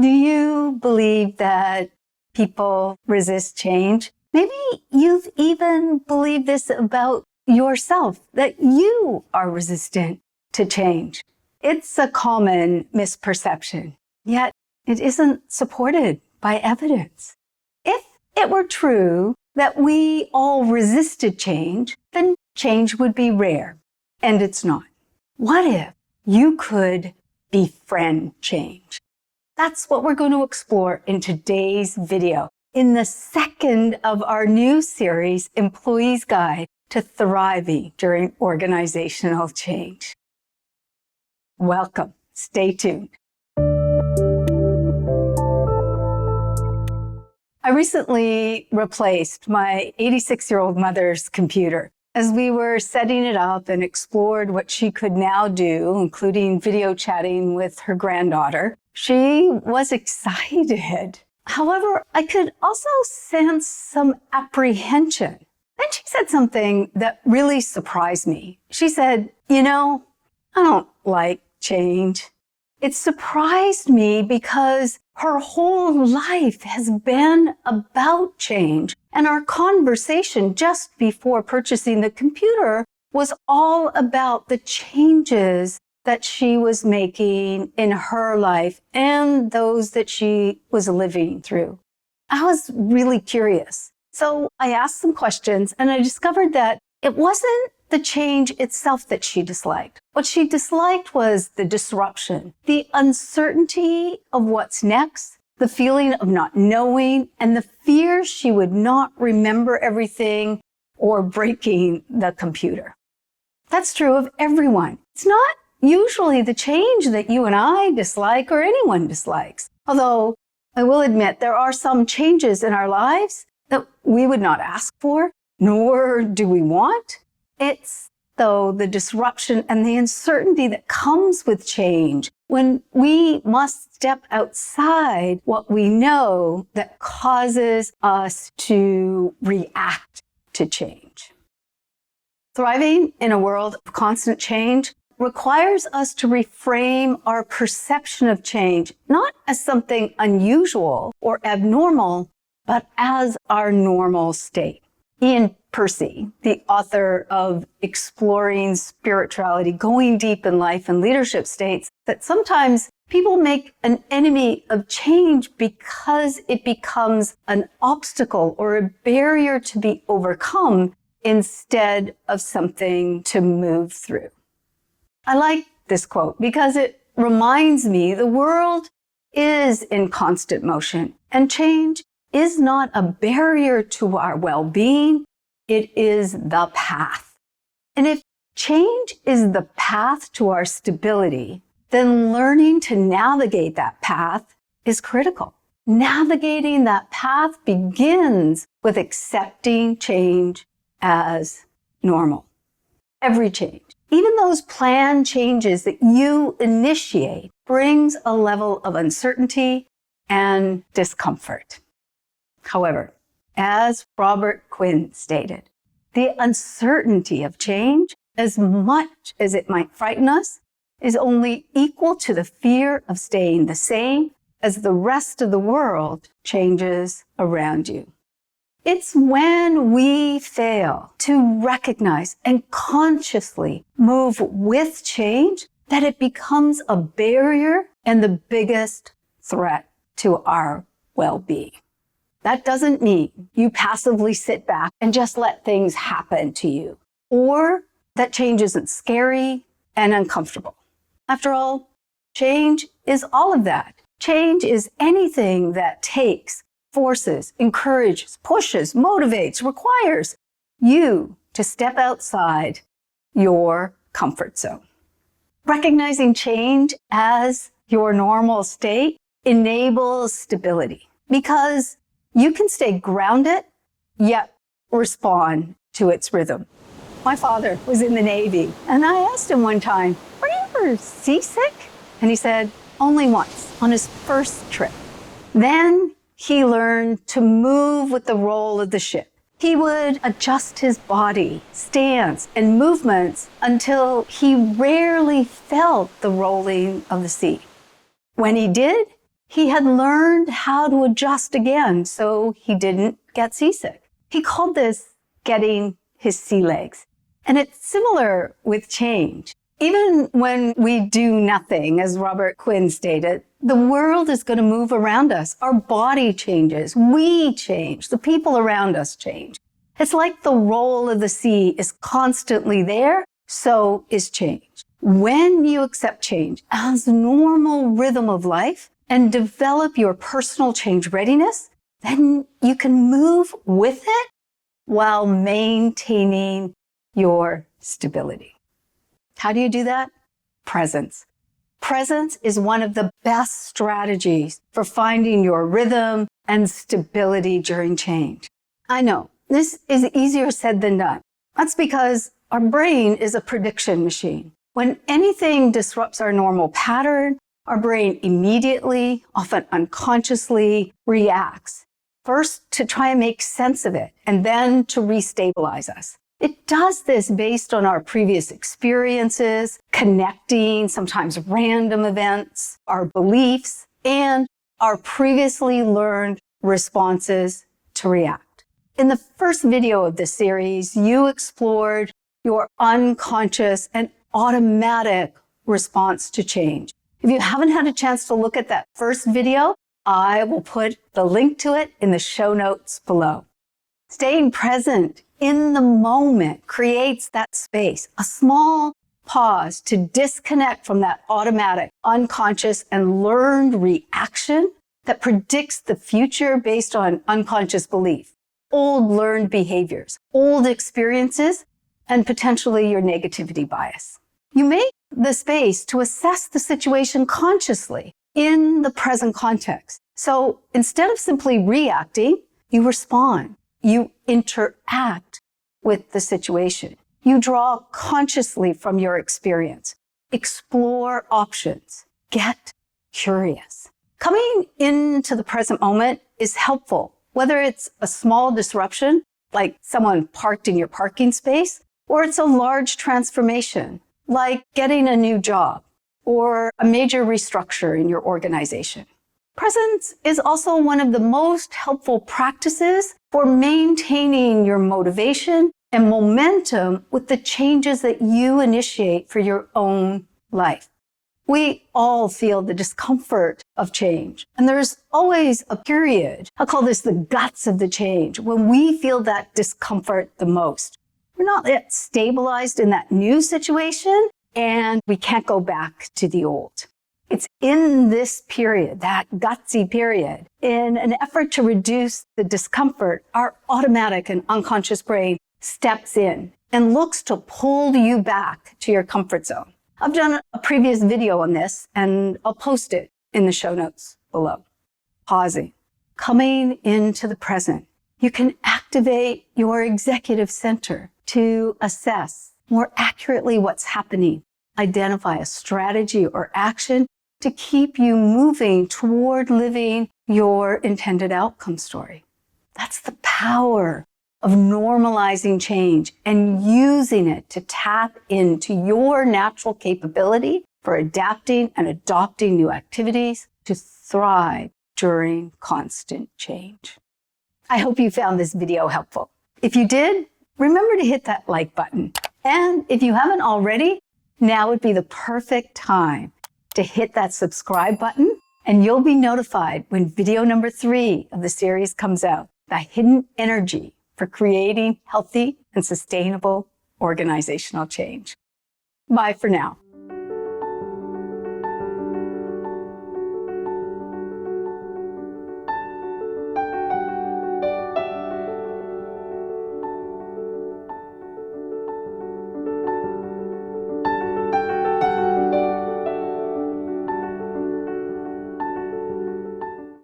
Do you believe that people resist change? Maybe you've even believed this about yourself, that you are resistant to change. It's a common misperception, yet it isn't supported by evidence. If it were true that we all resisted change, then change would be rare, and it's not. What if you could befriend change? That's what we're going to explore in today's video, in the second of our new series, Employee's Guide to Thriving During Organizational Change. Welcome. Stay tuned. I recently replaced my 86-year-old mother's computer. As we were setting it up and explored what she could now do, including video chatting with her granddaughter, she was excited. However, I could also sense some apprehension. Then she said something that really surprised me. She said, I don't like change. It surprised me because her whole life has been about change. And our conversation just before purchasing the computer was all about the changes that she was making in her life and those that she was living through. I was really curious. So I asked some questions and I discovered that it wasn't the change itself that she disliked. What she disliked was the disruption, the uncertainty of what's next, the feeling of not knowing, and the fear she would not remember everything or breaking the computer. That's true of everyone. It's not usually the change that you and I dislike or anyone dislikes. Although I will admit there are some changes in our lives that we would not ask for, nor do we want. It's, though, the disruption and the uncertainty that comes with change when we must step outside what we know that causes us to react to change. Thriving in a world of constant change requires us to reframe our perception of change, not as something unusual or abnormal, but as our normal state. Ian Percy, the author of Exploring Spirituality, Going Deep in Life and Leadership, states that sometimes people make an enemy of change because it becomes an obstacle or a barrier to be overcome instead of something to move through. I like this quote because it reminds me the world is in constant motion and change is not a barrier to our well-being. It is the path. And if change is the path to our stability, then learning to navigate that path is critical. Navigating that path begins with accepting change as normal. Every change, even those planned changes that you initiate, brings a level of uncertainty and discomfort. However, as Robert Quinn stated, the uncertainty of change, as much as it might frighten us, is only equal to the fear of staying the same as the rest of the world changes around you. It's when we fail to recognize and consciously move with change that it becomes a barrier and the biggest threat to our well-being. That doesn't mean you passively sit back and just let things happen to you, or that change isn't scary and uncomfortable. After all, change is all of that. Change is anything that takes, forces, encourages, pushes, motivates, requires you to step outside your comfort zone. Recognizing change as your normal state enables stability because you can stay grounded, yet respond to its rhythm. My father was in the Navy, and I asked him one time, "Were you ever seasick?" And he said, "Only once, on his first trip." Then he learned to move with the roll of the ship. He would adjust his body, stance, and movements until he rarely felt the rolling of the sea. When he did, he had learned how to adjust again so he didn't get seasick. He called this getting his sea legs. And it's similar with change. Even when we do nothing, as Robert Quinn stated, the world is going to move around us. Our body changes. We change. The people around us change. It's like the roll of the sea is constantly there, so is change. When you accept change as a normal rhythm of life and develop your personal change readiness, then you can move with it while maintaining your stability. How do you do that? Presence. Presence is one of the best strategies for finding your rhythm and stability during change. I know this is easier said than done. That's because our brain is a prediction machine. When anything disrupts our normal pattern, our brain immediately, often unconsciously, reacts. First to try and make sense of it, and then to restabilize us. It does this based on our previous experiences, connecting sometimes random events, our beliefs, and our previously learned responses to react. In the first video of this series, you explored your unconscious and automatic response to change. If you haven't had a chance to look at that first video, I will put the link to it in the show notes below. Staying present in the moment creates that space, a small pause to disconnect from that automatic, unconscious, and learned reaction that predicts the future based on unconscious belief, old learned behaviors, old experiences, and potentially your negativity bias. You make the space to assess the situation consciously in the present context. So instead of simply reacting, you respond. You interact with the situation. You draw consciously from your experience. Explore options. Get curious. Coming into the present moment is helpful, whether it's a small disruption, like someone parked in your parking space, or it's a large transformation, like getting a new job or a major restructure in your organization. Presence is also one of the most helpful practices for maintaining your motivation and momentum with the changes that you initiate for your own life. We all feel the discomfort of change, and there's always a period, I'll call this the guts of the change, when we feel that discomfort the most. We're not yet stabilized in that new situation, and we can't go back to the old. It's in this period, that gutsy period, in an effort to reduce the discomfort, our automatic and unconscious brain steps in and looks to pull you back to your comfort zone. I've done a previous video on this, and I'll post it in the show notes below. Pausing, coming into the present. You can activate your executive center to assess more accurately what's happening, identify a strategy or action to keep you moving toward living your intended outcome story. That's the power of normalizing change and using it to tap into your natural capability for adapting and adopting new activities to thrive during constant change. I hope you found this video helpful. If you did, remember to hit that like button. And if you haven't already, now would be the perfect time to hit that subscribe button, and you'll be notified when video number 3 of the series comes out, The Hidden Energy for Creating Healthy and Sustainable Organizational Change. Bye for now.